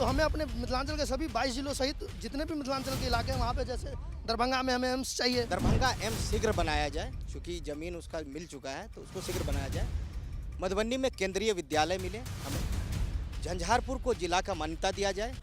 तो हमें अपने मिथिलांचल के सभी 22 जिलों सहित जितने भी मिथिलांचल के इलाके हैं वहाँ पे, जैसे दरभंगा में हमें एम्स चाहिए। दरभंगा एम्स शीघ्र बनाया जाए, क्योंकि ज़मीन उसका मिल चुका है, तो उसको शीघ्र बनाया जाए। मधुबनी में केंद्रीय विद्यालय मिले हमें। झंझारपुर को जिला का मान्यता दिया जाए।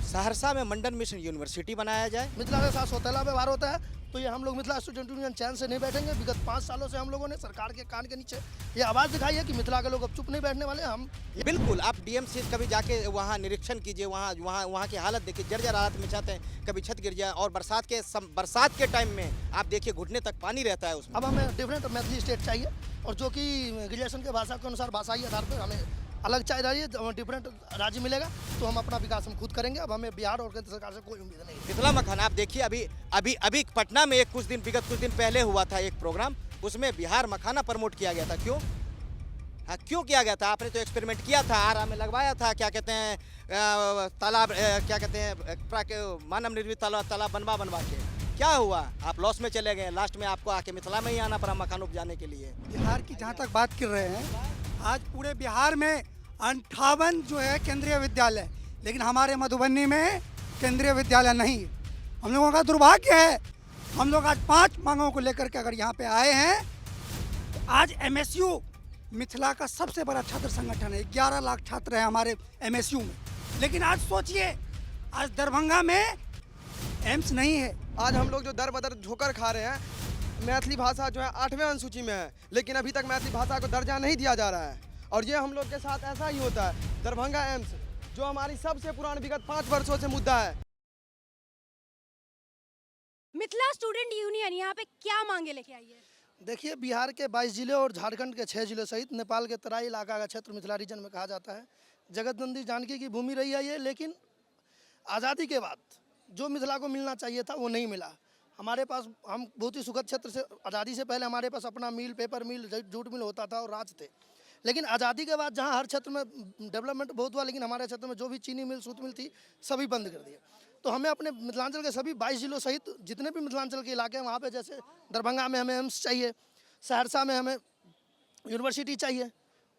सहरसा में मंडन मिशन यूनिवर्सिटी बनाया जाए। मिथिला के साथ सौतेला व्यवहार होता है, तो ये हम लोग मिथिला स्टूडेंट यूनियन चैन से नहीं बैठेंगे। विगत 5 सालों से हम लोगों ने सरकार के कान के नीचे ये आवाज़ दिखाई है कि मिथिला के लोग अब चुप नहीं बैठने वाले। हम बिल्कुल, आप डीएमसी कभी जाके वहाँ निरीक्षण कीजिए, वहाँ की हालत देखिए, जर्जर हालत में चाहते हैं, कभी छत गिर जाए, और बरसात के टाइम में आप देखिए घुटने तक पानी रहता है उसमें। अब हमें डिफरेंट मैथिली स्टेट चाहिए, और जो कि ग्रेजुएशन के भाषा के अनुसार भाषाई आधार पर हमें अलग चाहिए, डिफरेंट राज्य मिलेगा, तो हम अपना विकास हम खुद करेंगे। अब हमें बिहार और केंद्र सरकार से कोई उम्मीद नहीं है। मिथिला मखाना आप देखिए, अभी पटना में विगत कुछ दिन पहले हुआ था एक प्रोग्राम, उसमें बिहार मखाना प्रमोट किया गया था। क्यों? हाँ, क्यों किया गया था? आपने तो एक्सपेरिमेंट किया था, आरा में लगवाया था, क्या कहते हैं तालाब, क्या कहते हैं मानव निर्मित तालाब बनवा के क्या हुआ? आप लॉस में चले गए। लास्ट में आपको आके मिथिला में ही आना पड़ा मकान उपजाने के लिए। बिहार की जहाँ तक बात कर रहे हैं, आज पूरे बिहार में 58 जो है केंद्रीय विद्यालय, लेकिन हमारे मधुबनी में केंद्रीय विद्यालय नहीं। हम लोगों का दुर्भाग्य है, हम लोग आज 5 मांगों को लेकर के अगर यहाँ पे आए हैं, तो आज एमएसयू मिथिला का सबसे बड़ा छात्र संगठन है। 11 लाख छात्र हैं हमारे एमएसयू में, लेकिन आज सोचिए, आज दरभंगा में एम्स नहीं है। आज हम लोग जो दर बदर ठोकर खा रहे हैं, मैथिली भाषा जो है 8वें अनुसूची में है, लेकिन अभी तक मैथिली भाषा को दर्जा नहीं दिया जा रहा है। और ये हम लोग के साथ ऐसा ही होता है। दरभंगा एम्स जो हमारी सबसे पुरानी विगत 5 वर्षों से मुद्दा है। मिथिला स्टूडेंट यूनियन यहाँ पे क्या मांगे लेके आई है? देखिए, बिहार के 22 जिले और झारखंड के 6 जिलों सहित नेपाल के तराई इलाका का क्षेत्र मिथिला रीजन में कहा जाता है। जगतनंदी जानकी की भूमि रही है ये, लेकिन आज़ादी के बाद जो मिथिला को मिलना चाहिए था वो नहीं मिला। हमारे पास, हम बहुत ही सुखद क्षेत्र से, आज़ादी से पहले हमारे पास अपना मिल, पेपर मिल, जूट मिल होता था और राज थे। लेकिन आज़ादी के बाद जहाँ हर क्षेत्र में डेवलपमेंट बहुत हुआ, लेकिन हमारे क्षेत्र में जो भी चीनी मिल, सूत मिल थी, सभी बंद कर दिए। तो हमें अपने मिथिलांचल के सभी 22 जिलों सहित जितने भी मिथिलांचल के इलाके हैं वहाँ पे, जैसे दरभंगा में हमें एम्स चाहिए, सहरसा में हमें यूनिवर्सिटी चाहिए,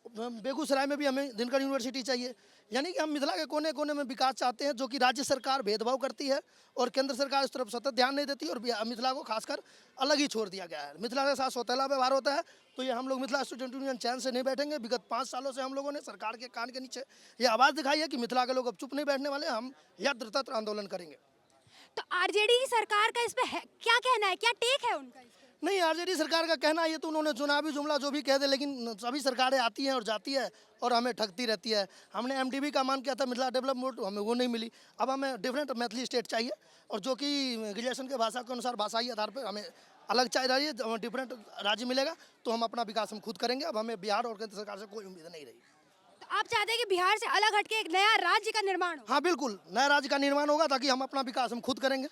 बेगूसराय में भी हमें दिनकर यूनिवर्सिटी चाहिए। यानी कि हम मिथिला के कोने कोने में विकास चाहते हैं, जो कि राज्य सरकार भेदभाव करती है और केंद्र सरकार इस तरफ सतत ध्यान नहीं देती, और मिथिला को खासकर अलग ही छोड़ दिया गया है। मिथिला के साथ सौतेला व्यवहार होता है, तो ये हम लोग मिथिला स्टूडेंट यूनियन चैन से नहीं बैठेंगे। विगत 5 सालों से हम लोगों ने सरकार के कान के नीचे ये आवाज़ दिखाई है कि मिथिला के लोग अब चुप नहीं बैठने वाले। हम यत्र तत्र आंदोलन करेंगे। तो आरजेडी की सरकार का इस पे क्या कहना है, क्या टेक है उनका इस पे? नहीं, आरजेडी सरकार का कहना ये तो उन्होंने चुनावी जुमला जो भी कह दे, लेकिन सभी सरकारें आती हैं और जाती है और हमें ठगती रहती है। हमने एमडीबी का मांग किया था, मिथिला डेवलपमेंट, हमें वो नहीं मिली। अब हमें डिफरेंट मैथिली स्टेट चाहिए, और जो कि ग्रेजुएशन के भाषा के अनुसार भाषाई आधार पर हमें अलग चाहिए, डिफरेंट राज्य मिलेगा, तो हम अपना विकास हम खुद करेंगे। अब हमें बिहार और केंद्र सरकार से कोई उम्मीद नहीं रही। तो आप चाहते हैं कि बिहार से अलग हटके एक नया राज्य का निर्माण हो? हाँ बिल्कुल, नया राज्य का निर्माण होगा, ताकि हम अपना विकास हम खुद करेंगे।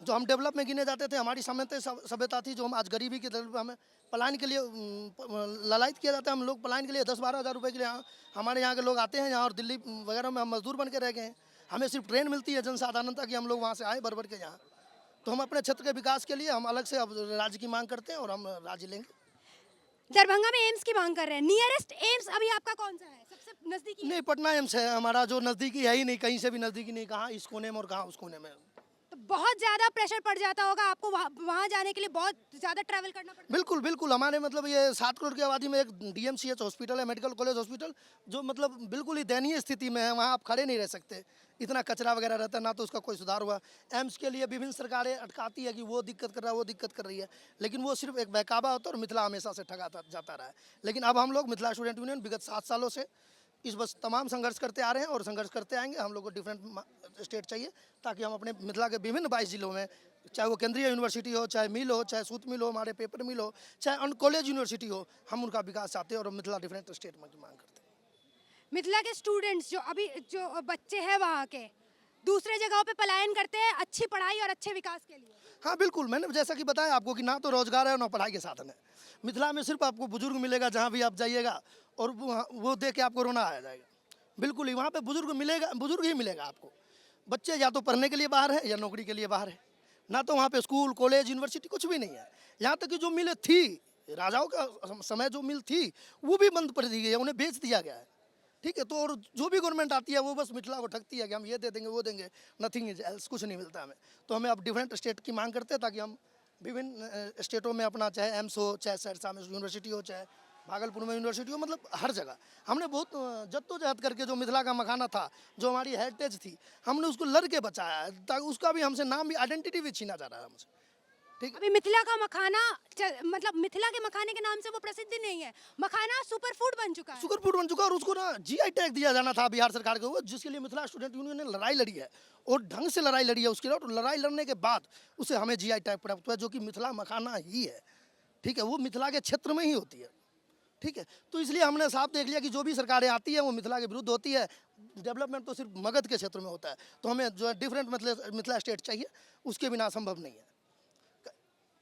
जो हम डेवलप में गिने जाते थे, हमारी सभ्यता थी, जो हम आज गरीबी के दर हमें पलायन के लिए ललायित किया जाता है। हम लोग पलायन के लिए 10-12 हज़ार रुपये के लिए हमारे यहाँ के लोग आते हैं यहाँ, और दिल्ली वगैरह में हम मजदूर बन के रह गए हैं। हमें सिर्फ ट्रेन मिलती है जनसाधारणता की, हम लोग वहाँ से आए भर के यहाँ। तो हम अपने क्षेत्र के विकास के लिए हम अलग से अब राज्य की मांग करते हैं, और हम राज्य लेंगे। दरभंगा में एम्स की मांग कर रहे हैं। नियरेस्ट एम्स अभी आपका कौन सा है, सबसे नजदीकी? नहीं, पटना एम्स है हमारा, जो नज़दीकी है ही नहीं, कहीं से भी नज़दीकी नहीं। कहाँ इस कोने में और कहाँ उस कोने में। तो बहुत ज्यादा प्रेशर पड़ जाता होगा आपको, वहाँ जाने के लिए बहुत ज्यादा ट्रैवल करना पड़ता है? बिल्कुल बिल्कुल, हमारे मतलब ये 7 करोड़ की आबादी में एक डीएमसीएच हॉस्पिटल है, मेडिकल कॉलेज हॉस्पिटल, जो मतलब बिल्कुल ही दयनीय स्थिति में है। वहाँ आप खड़े नहीं रह सकते, इतना कचरा वगैरह रहता है, ना तो उसका कोई सुधार हुआ। एम्स के लिए विभिन्न सरकारें अटकाती है कि वो दिक्कत कर रहा है, वो दिक्कत कर रही है, लेकिन वो सिर्फ एक बहकावा होता है, और मिथिला हमेशा से ठगाता जाता रहा है। लेकिन अब हम लोग मिथिला स्टूडेंट यूनियन विगत 7 सालों से इस बस तमाम संघर्ष करते आ रहे हैं, और संघर्ष करते आएंगे। हम लोग को डिफरेंट स्टेट चाहिए, ताकि हम अपने मिथिला के विभिन्न 22 जिलों में, चाहे वो केंद्रीय यूनिवर्सिटी हो, चाहे मिल हो, चाहे सूत मिल हो, हमारे पेपर मिल हो, चाहे कॉलेज यूनिवर्सिटी हो, हम उनका विकास चाहते हैं, और मिथिला डिफरेंट स्टेट में मांग करते हैं। मिथिला के स्टूडेंट्स जो बच्चे हैं वहाँ के दूसरे जगहों पे पलायन करते हैं अच्छी पढ़ाई और अच्छे विकास के लिए। हाँ बिल्कुल, मैंने जैसा कि बताया आपको कि ना तो रोजगार है, ना पढ़ाई के साधन है। मिथिला में सिर्फ आपको बुजुर्ग मिलेगा, जहाँ भी आप जाइएगा, और वो देख के आपको रोना आ जाएगा। बिल्कुल ही वहाँ पे बुजुर्ग मिलेगा, बुजुर्ग ही मिलेगा आपको। बच्चे या तो पढ़ने के लिए बाहर है, या नौकरी के लिए बाहर है। ना तो वहाँ पे स्कूल, कॉलेज, यूनिवर्सिटी कुछ भी नहीं है। यहाँ तक कि जो मिलें थी, राजाओं का समय जो मिल थी, वो भी बंद कर दी गई है, उन्हें बेच दिया गया है। ठीक है। तो और जो भी गवर्नमेंट आती है वो बस मिथिला को ठगती है कि हम ये दे देंगे वो देंगे, नथिंग इज एल्स, कुछ नहीं मिलता हमें। तो हमें अब डिफरेंट स्टेट की मांग करते हैं ताकि हम विभिन्न स्टेटों में अपना, चाहे एम्स हो, चाहे सहरसा में यूनिवर्सिटी हो, चाहे भागलपुर में यूनिवर्सिटी हो, मतलब हर जगह हमने बहुत जद्दोजहद करके जो मिथिला का मखाना था, जो हमारी हेरिटेज थी, हमने उसको लड़ के बचाया है, ताकि उसका भी हमसे नाम भी, आइडेंटिटी भी छीना जा रहा है हमसे। ठीक है। अभी मिथिला का मखाना मतलब मिथिला के मखाने के नाम से वो प्रसिद्ध नहीं है, मखाना सुपर फूड बन चुका है। शुगर फूड बन चुका है और उसको ना जीआई टैग दिया जाना था बिहार सरकार के ऊपर, जिसके लिए मिथिला स्टूडेंट यूनियन ने लड़ाई लड़ी है और ढंग से लड़ाई लड़ी है उसके लिए। और लड़ाई लड़ने के बाद उसे हमें जीआई टैग प्राप्त हुआ है, जो कि मिथिला मखाना ही है। ठीक है। वो मिथिला के क्षेत्र में ही होती है। ठीक है। तो इसलिए हमने साफ देख लिया कि जो भी सरकारें आती है वो मिथिला के विरुद्ध होती है। डेवलपमेंट तो सिर्फ मगध के क्षेत्र में होता है, तो हमें जो है डिफरेंट मिथिला स्टेट चाहिए, उसके बिना संभव नहीं है।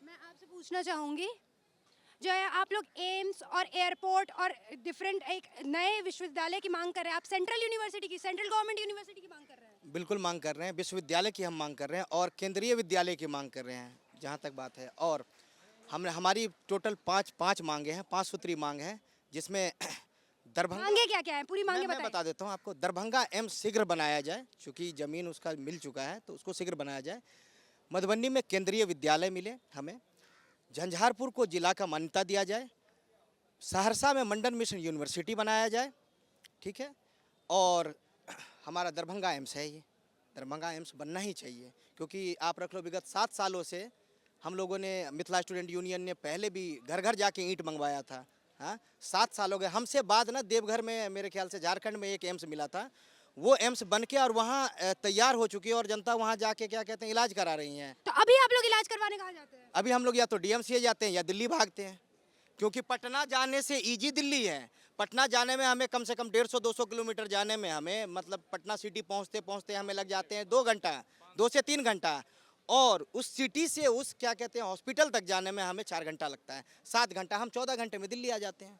मैं आपसे पूछना चाहूँगी, जो है आप लोग एम्स और एयरपोर्ट और डिफरेंट एक नए विश्वविद्यालय की मांग कर रहे हैं, आप सेंट्रल यूनिवर्सिटी की, सेंट्रल गवर्नमेंट यूनिवर्सिटी की मांग कर रहे हैं। बिल्कुल मांग कर रहे हैं, विश्वविद्यालय की हम मांग कर रहे हैं और केंद्रीय विद्यालय की मांग कर रहे हैं, जहाँ तक बात है। और हमने हमारी टोटल पाँच मांगे हैं, 5 सूत्री मांग है, जिसमें दरभंगा, मांगे क्या क्या है, पूरी मांगे मैं बताइए। बता देता हूँ आपको। दरभंगा एम्स शीघ्र बनाया जाए, क्योंकि ज़मीन उसका मिल चुका है, तो उसको शीघ्र बनाया जाए। मधुबनी में केंद्रीय विद्यालय मिले हमें। झंझारपुर को जिला का मान्यता दिया जाए। सहरसा में मंडन मिशन यूनिवर्सिटी बनाया जाए। ठीक है। और हमारा दरभंगा एम्स है, ये दरभंगा एम्स बनना ही चाहिए, क्योंकि आप रख लो विगत 7 सालों से हम लोगों ने, मिथिला स्टूडेंट यूनियन ने पहले भी घर घर जाके ईंट मंगवाया था। हाँ, 7 साल हो गए। हमसे बाद ना देवघर में, मेरे ख्याल से झारखंड में एक एम्स मिला था, वो एम्स बन के और वहाँ तैयार हो चुकी है और जनता वहाँ जाके क्या कहते हैं इलाज करा रही हैं। तो अभी आप लोग इलाज करवाने कहाँ जाते हैं? अभी हम लोग या तो डीएमसीए जाते हैं या दिल्ली भागते हैं, क्योंकि पटना जाने से ईजी दिल्ली है। पटना जाने में हमें कम से कम 150-200 किलोमीटर जाने में हमें, मतलब पटना सिटी पहुंचते पहुंचते हमें लग जाते हैं 2 घंटा, 2 से 3 घंटा। और उस सिटी से उस क्या कहते हैं हॉस्पिटल तक जाने में हमें 4 घंटा लगता है, 7 घंटा। हम 14 घंटे में दिल्ली आ जाते हैं।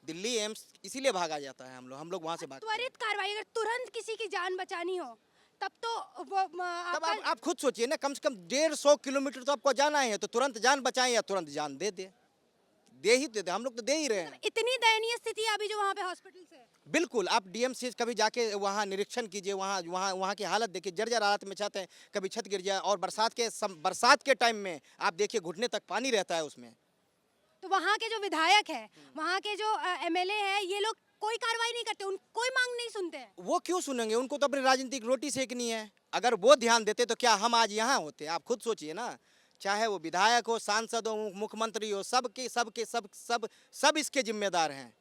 दिल्ली एम्स इसीलिए भागा जाता है हम लोग वहाँ से भागते हैं। त्वरित कार्रवाई, अगर तुरंत किसी की जान बचानी हो तब तो वो तब आपका आप खुद सोचिए ना, कम से कम 150 किलोमीटर तो आपको जाना है, तो तुरंत जान बचाएं या तुरंत जान दे दे ही दे। हम लोग तो दे ही रहे हैं। इतनी दयनीय स्थिति है अभी जो वहाँ पे हॉस्पिटल से। बिल्कुल, आप डीएमसी कभी जाके वहाँ निरीक्षण कीजिए, वहाँ की हालत देखिए, जर्जर हालत में छत है, कभी छत गिर जाए। और बरसात के टाइम में आप देखिए घुटने तक पानी रहता है उसमें। तो वहाँ के जो विधायक है, वहाँ के जो एमएलए है, ये लोग कोई कार्रवाई नहीं करते, उन कोई मांग नहीं सुनते हैं। वो क्यों सुनेंगे? उनको तो अपनी राजनीतिक रोटी सेकनी है। अगर वो ध्यान देते तो क्या हम आज यहाँ होते? आप खुद सोचिए ना, चाहे वो विधायक हो, सांसद हो, मुख्यमंत्री हो, सब इसके जिम्मेदार हैं,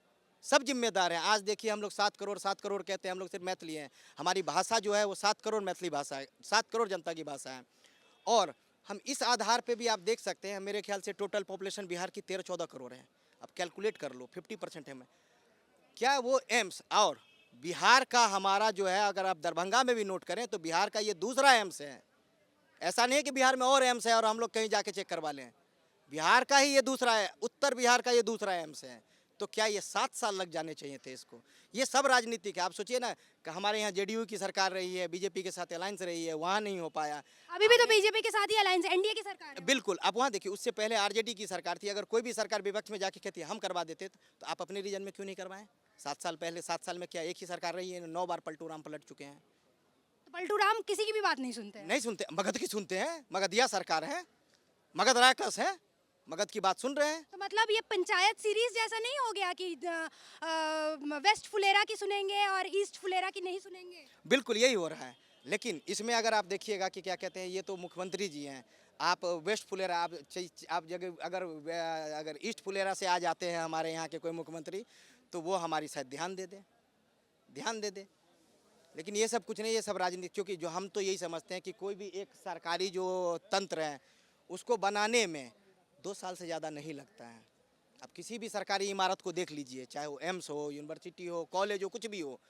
सब जिम्मेदार हैं। आज देखिए हम लोग 7 करोड़ कहते हैं, हम लोग सिर्फ मैथिली हैं। हमारी भाषा जो है वो 7 करोड़ मैथिली भाषा है, 7 करोड़ जनता की भाषा है। और हम इस आधार पे भी आप देख सकते हैं, मेरे ख्याल से टोटल पॉपुलेशन बिहार की 13-14 करोड़ है। अब कैलकुलेट कर लो, 50% है में क्या वो एम्स। और बिहार का हमारा जो है, अगर आप दरभंगा में भी नोट करें तो बिहार का ये दूसरा एम्स है। ऐसा नहीं है कि बिहार में और एम्स है और हम लोग कहीं जाके चेक करवा लें। बिहार का ही ये दूसरा है, उत्तर बिहार का ये दूसरा एम्स है। तो क्या ये 7 साल लग जाने चाहिए थे इसको? ये सब राजनीतिक है। आप सोचिए ना कि हमारे यहाँ जेडीयू की सरकार रही है, बीजेपी के साथ अलायंस रही है, वहाँ नहीं हो पाया। अभी भी तो बीजेपी के साथ ही अलायंस, एनडीए की सरकार है। बिल्कुल, आप वहाँ देखिए, उससे पहले आरजेडी की सरकार थी। अगर कोई भी सरकार विपक्ष में जाके कहती है हम करवा देते, तो आप अपने रीजन में क्यों नहीं करवाएं? 7 साल पहले, 7 साल में क्या एक ही सरकार रही है? 9 बार पलटू राम पलट चुके हैं। तो पलटू राम किसी की भी बात नहीं सुनते हैं। नहीं सुनते, मगध की सुनते हैं। मगधिया सरकार है, मगध राक्षस है, मगध की बात सुन रहे हैं। तो मतलब ये पंचायत सीरीज जैसा नहीं हो गया कि वेस्ट फुलेरा की सुनेंगे और ईस्ट फुलेरा की नहीं सुनेंगे? बिल्कुल यही हो रहा है। लेकिन इसमें अगर आप देखिएगा कि क्या कहते हैं, ये तो मुख्यमंत्री जी हैं। आप वेस्ट फुलेरा, आप जगह अगर ईस्ट फुलेरा से आ जाते हैं हमारे यहाँ के कोई मुख्यमंत्री, तो वो हमारी शायद ध्यान दे दे। लेकिन ये सब कुछ नहीं, ये सब राजनीति। क्योंकि जो हम तो यही समझते हैं कि कोई भी एक सरकारी जो तंत्र है उसको बनाने में 2 साल से ज़्यादा नहीं लगता है। अब किसी भी सरकारी इमारत को देख लीजिए, चाहे वो एम्स हो, यूनिवर्सिटी हो, कॉलेज हो, कुछ भी हो,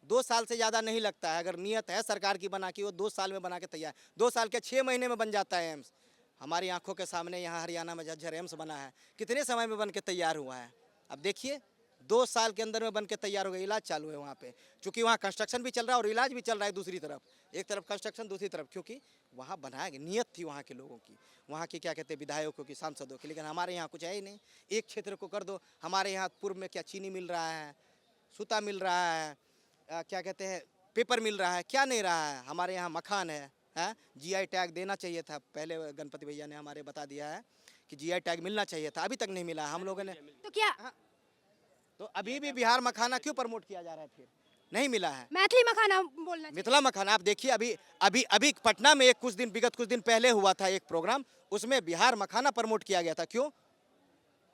2 साल से ज़्यादा नहीं लगता है। अगर नियत है सरकार की बना के, वो 2 साल में बना के तैयार, 2 साल के 6 महीने में बन जाता है एम्स। हमारी आंखों के सामने यहाँ हरियाणा में झज्जर एम्स बना है, कितने समय में बन के तैयार हुआ है? अब देखिए 2 साल के अंदर में बन के तैयार हो गया। इलाज चालू है वहाँ पे, क्योंकि वहाँ कंस्ट्रक्शन भी चल रहा है और इलाज भी चल रहा है दूसरी तरफ। एक तरफ कंस्ट्रक्शन, दूसरी तरफ, क्योंकि वहाँ बनाया गया, नियत थी वहाँ के लोगों की, वहाँ के क्या कहते हैं विधायकों की, सांसदों की। लेकिन हमारे यहाँ कुछ है ही नहीं। एक क्षेत्र को कर दो। हमारे यहाँ पूर्व में क्या चीनी मिल रहा है, सूता मिल रहा है, क्या कहते हैं पेपर मिल रहा है, क्या नहीं रहा है। हमारे यहाँ मखान है, जीआई टैग देना चाहिए था। पहले गणपति भैया ने हमारे बता दिया है कि जीआई टैग मिलना चाहिए था, अभी तक नहीं मिला। हम लोगों ने तो क्या तो अभी भी बिहार मखाना क्यों प्रमोट किया जा रहा है, फिर नहीं मिला है। मैथिली मखाना बोलना चाहिए। मिथिला मखाना आप देखिए, अभी अभी अभी पटना में विगत कुछ दिन पहले हुआ था एक प्रोग्राम, उसमें बिहार मखाना प्रमोट किया गया था। क्यों?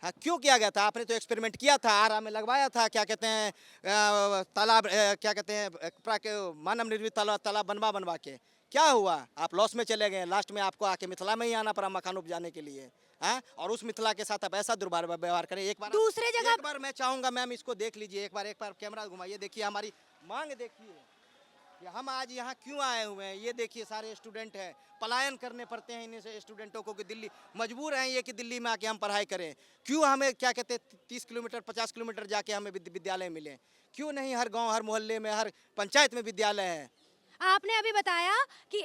हाँ, क्यों किया गया था? आपने तो एक्सपेरिमेंट किया था, आरा में लगवाया था, क्या कहते हैं तालाब, क्या कहते हैं मानव निर्मित तालाब बनवा के क्या हुआ? आप लॉस में चले गए। लास्ट में आपको आके मिथिला में ही आना पड़ा मखान उपजाने के लिए। हाँ, और उस मिथिला के साथ आप ऐसा दुर्व्यवहार करें। एक बार दूसरे जगह एक बार मैं चाहूंगा मैम इसको देख लीजिए, एक बार कैमरा घुमाइए, देखिए हमारी मांग देखिए कि हम आज यहाँ क्यों आए हुए हैं। ये देखिए सारे स्टूडेंट हैं, पलायन करने पड़ते हैं इन स्टूडेंटों को कि दिल्ली मजबूर हैं ये कि दिल्ली में आके हम पढ़ाई करें। क्यों हमें क्या कहते हैं 30 किलोमीटर 50 किलोमीटर जाके हमें विद्यालय मिले? क्यों नहीं हर गांव हर मोहल्ले में हर पंचायत में विद्यालय है? आपने अभी बताया कि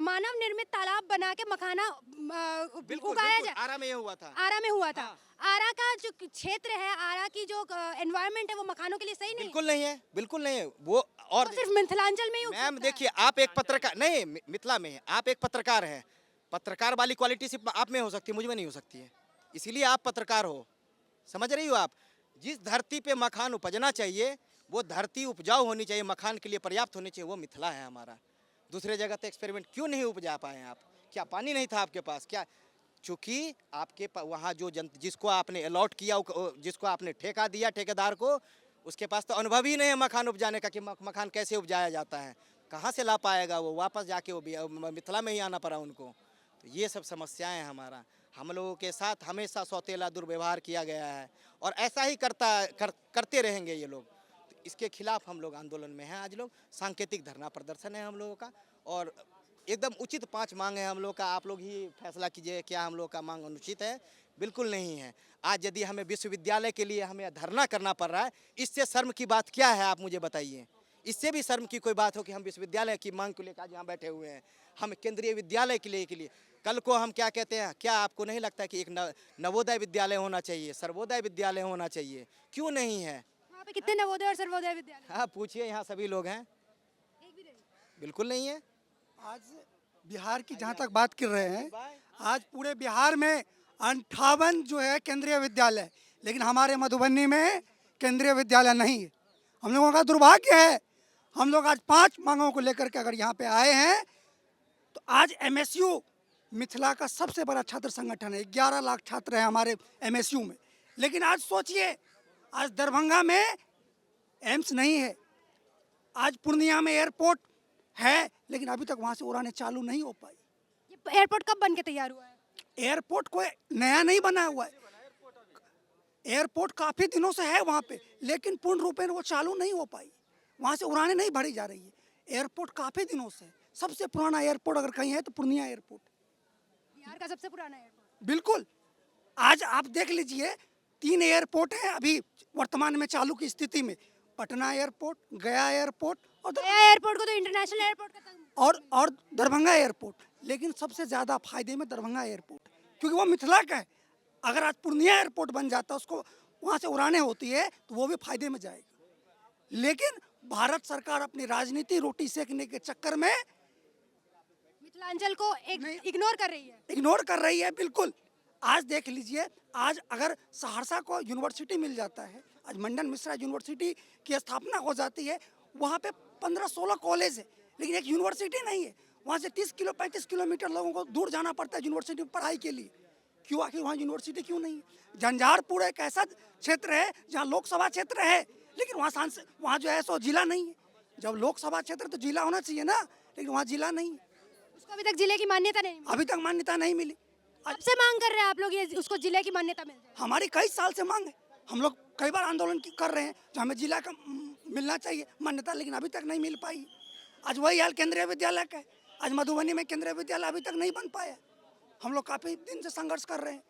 मानव निर्मित तालाब बना के मखाना उगाया जाए। आरा में ये हुआ था। आरा में हुआ था। हाँ। आरा का जो क्षेत्र है, आरा की जो एनवायरनमेंट है वो मखानों के लिए सही नहीं है। बिल्कुल नहीं है, बिल्कुल नहीं है वो। और तो सिर्फ मिथिलांचल में ही उग मैम सकता है। देखिए, आप एक पत्रकार नहीं, मिथिला में है, आप एक पत्रकार हैं। पत्रकार वाली क्वालिटी सिर्फ आप में हो सकती है, मुझ में नहीं हो सकती है। इसीलिए आप पत्रकार हो, समझ रही हो आप? जिस धरती पे मखान उपजना चाहिए वो धरती उपजाऊ होनी चाहिए, मखान के लिए पर्याप्त होनी चाहिए, वो मिथिला है हमारा। दूसरे जगह तो एक्सपेरिमेंट क्यों नहीं उपजा पाए आप? क्या पानी नहीं था आपके पास? क्या चूँकि आपके वहाँ जो जिसको आपने अलॉट किया, जिसको आपने ठेका दिया ठेकेदार को, उसके पास तो अनुभव ही नहीं है मखान उपजाने का कि मखान कैसे उपजाया जाता है। कहाँ से ला पाएगा वो? वापस जाके वो मिथिला में ही आना पड़ा उनको। तो ये सब समस्याएं हैं हमारा। हम लोगों के साथ हमेशा सौतेला दुर्व्यवहार किया गया है और ऐसा ही करते रहेंगे ये लोग। तो इसके खिलाफ हम लोग आंदोलन में हैं। आज लोग सांकेतिक धरना प्रदर्शन है हम लोगों का और एकदम उचित 5 मांग है हम लोग का। आप लोग ही फैसला कीजिए क्या हम लोग का मांग अनुचित है? बिल्कुल नहीं है। आज यदि हमें विश्वविद्यालय के लिए हमें धरना करना पड़ रहा है, इससे शर्म की बात क्या है? आप मुझे बताइए। इससे भी शर्म की कोई बात हो कि हम विश्वविद्यालय की मांग को लेकर आज यहाँ बैठे हुए हैं। हम केंद्रीय विद्यालय के लिए कल को हम क्या कहते हैं, क्या आपको नहीं लगता कि एक नवोदय विद्यालय होना चाहिए, सर्वोदय विद्यालय होना चाहिए? क्यों नहीं है? वहाँ पे कितने नवोदय और सर्वोदय विद्यालय? हाँ पूछिए, यहाँ सभी लोग हैं। एक भी नहीं। बिल्कुल नहीं है। आज बिहार की जहाँ तक बात कर रहे हैं, आज पूरे बिहार में 58 जो है केंद्रीय विद्यालय, लेकिन हमारे मधुबनी में केंद्रीय विद्यालय नहीं है। हम लोगों का दुर्भाग्य है। हम लोग आज 5 मांगों को लेकर के अगर यहाँ पे आए हैं, तो आज एमएसयू मिथिला का सबसे बड़ा छात्र संगठन है। 11 लाख छात्र हैं हमारे एमएसयू में। लेकिन आज सोचिए, आज दरभंगा में एम्स नहीं है, आज पूर्णिया में एयरपोर्ट है, लेकिन अभी तक वहाँ से उड़ानें चालू नहीं हो पाई। ये एयरपोर्ट कब बन के तैयार हुआ है? एयरपोर्ट कोई नया नहीं बना हुआ है। एयरपोर्ट काफ़ी दिनों से है वहाँ पे, लेकिन पूर्ण रूप में वो चालू नहीं हो पाई। वहाँ से उड़ानें नहीं भरी जा रही है। एयरपोर्ट काफ़ी दिनों से, सबसे पुराना एयरपोर्ट अगर कहीं है तो पूर्णिया एयरपोर्ट। बिहार का सबसे पुराना एयरपोर्ट। बिल्कुल। आज आप देख लीजिए, 3 एयरपोर्ट हैं अभी वर्तमान में चालू की स्थिति में। पटना एयरपोर्ट, गया एयरपोर्ट गया एयरपोर्ट को तो इंटरनेशनल एयरपोर्ट का और दरभंगा एयरपोर्ट। लेकिन सबसे ज़्यादा फायदे में दरभंगा एयरपोर्ट, क्योंकि वो मिथिला का है। अगर आज पूर्णिया एयरपोर्ट बन जाता, उसको वहाँ से उड़ानें होती है, तो वो भी फायदे में जाएगा। लेकिन भारत सरकार अपनी राजनीति रोटी सेकने के चक्कर में मिथिलांचल को इग्नोर कर रही है। इग्नोर कर रही है। बिल्कुल। आज देख लीजिए, आज अगर सहरसा को यूनिवर्सिटी मिल जाता है, आज मंडन मिश्रा यूनिवर्सिटी की स्थापना हो जाती है, वहाँ पे 15-16 कॉलेज है, लेकिन एक यूनिवर्सिटी नहीं है। वहाँ से 35 किलोमीटर लोगों को दूर जाना पड़ता है यूनिवर्सिटी में पढ़ाई के लिए। क्यों? आखिर वहाँ यूनिवर्सिटी क्यों नहीं है? झंझारपुर एक ऐसा क्षेत्र है जहाँ लोकसभा क्षेत्र है, लेकिन वहाँ जो है सो जिला नहीं है। जब लोकसभा क्षेत्र तो जिला होना चाहिए ना, लेकिन वहाँ जिला नहीं है। उसको अभी तक जिले की मान्यता नहीं मिली। अभी तक मान्यता नहीं मिली। कब से मांग कर रहे हैं आप लोग ये उसको जिले की मान्यता मिल जाए? हमारी कई साल से मांग है। हम लोग कई बार आंदोलन कर रहे हैं जो हमें जिला का मिलना चाहिए मान्यता, लेकिन अभी तक नहीं मिल पाई। आज वही हाल केंद्रीय विद्यालय का है। आज मधुबनी में केंद्रीय विद्यालय अभी तक नहीं बन पाया। हम लोग काफ़ी दिन से संघर्ष कर रहे हैं।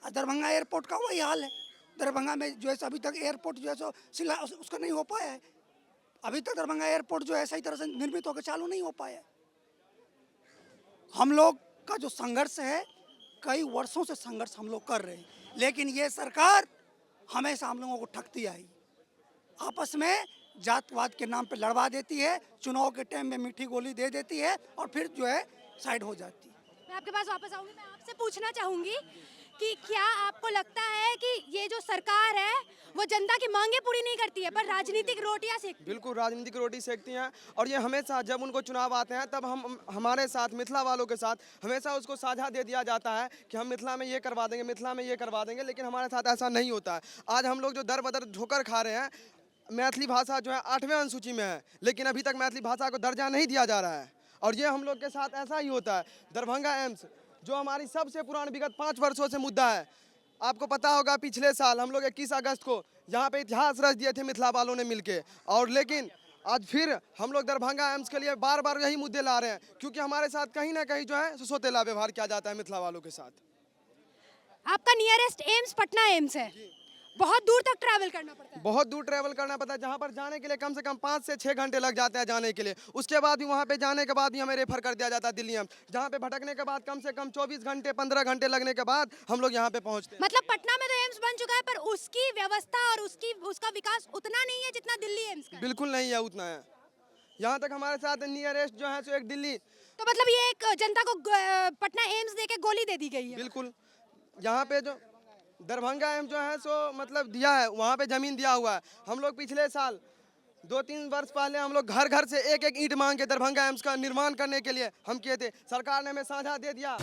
आज दरभंगा एयरपोर्ट का वही हाल है। दरभंगा में जो है अभी तक एयरपोर्ट जो है सो सिला उसका नहीं हो पाया है। अभी तक दरभंगा एयरपोर्ट जो है सही तरह से निर्मित होकर चालू नहीं हो पाया है। हम लोग का जो संघर्ष है, कई वर्षों से संघर्ष हम लोग कर रहे हैं, लेकिन ये सरकार हमेशा हम लोगों को ठगती आई। आपस में जातवाद के नाम पे लड़वा देती है, चुनाव के टाइम में मीठी गोली दे देती है और फिर जो है साइड हो जाती है। मैं आपके पास वापस आऊंगी। मैं आपसे पूछना चाहूंगी कि क्या आपको लगता है कि ये जो सरकार है वो जनता की मांगे पूरी नहीं करती है पर राजनीतिक रोटियां सेकती है? बिल्कुल राजनीतिक रोटी सेकती हैं और ये हमेशा जब उनको चुनाव आते हैं तब हम हमारे साथ मिथिला वालों के साथ हमेशा उसको साझा दे दिया जाता है कि हम मिथिला में ये करवा देंगे, मिथिला में ये करवा देंगे, लेकिन हमारे साथ ऐसा नहीं होता है। आज हम लोग जो दर बदर ठोकर खा रहे हैं, मैथिली भाषा जो है 8वें अनुसूची में है, लेकिन अभी तक मैथिली भाषा को दर्जा नहीं दिया जा रहा है और ये हम लोग के साथ ऐसा ही होता है। दरभंगा एम्स जो हमारी सबसे पुरानी विगत 5 वर्षों से मुद्दा है, आपको पता होगा पिछले साल हम लोग 21 अगस्त को यहाँ पे इतिहास रच दिए थे मिथिला वालों ने मिलके, और लेकिन आज फिर हम लोग दरभंगा एम्स के लिए बार बार यही मुद्दे ला रहे हैं क्योंकि हमारे साथ कहीं ना कहीं जो है सौतेला व्यवहार किया जाता है मिथिला वालों के साथ। आपका नियरेस्ट एम्स पटना एम्स है, बहुत दूर तक ट्रैवल करना पड़ता है। बहुत दूर ट्रैवल करना पड़ता है, जहाँ पर जाने के लिए कम से कम 5 से 6 घंटे लग जाते हैं जाने के लिए। उसके बाद भी वहाँ पे जाने के बाद भी हमें रेफर कर दिया जाता है दिल्ली एम्स, जहाँ पे भटकने के बाद कम से कम 24 घंटे 15 घंटे लगने के बाद हम लोग यहाँ पे पहुँचते हैं। मतलब पटना में तो एम्स बन चुका है पर उसकी व्यवस्था और उसका विकास उतना नहीं है जितना दिल्ली एम्स का है। बिल्कुल नहीं है उतना है। यहाँ तक हमारे साथ नियरेस्ट जो है सो एक दिल्ली। तो मतलब ये एक जनता को पटना एम्स देके गोली दे दी गई है। बिल्कुल, यहाँ पे जो दरभंगा एम्स जो है सो मतलब दिया है, वहाँ पे जमीन दिया हुआ है। हम लोग पिछले साल 2-3 वर्ष पहले हम लोग घर घर से एक एक ईंट मांग के दरभंगा एम्स का निर्माण करने के लिए हम किए थे, सरकार ने हमें साझा दे दिया।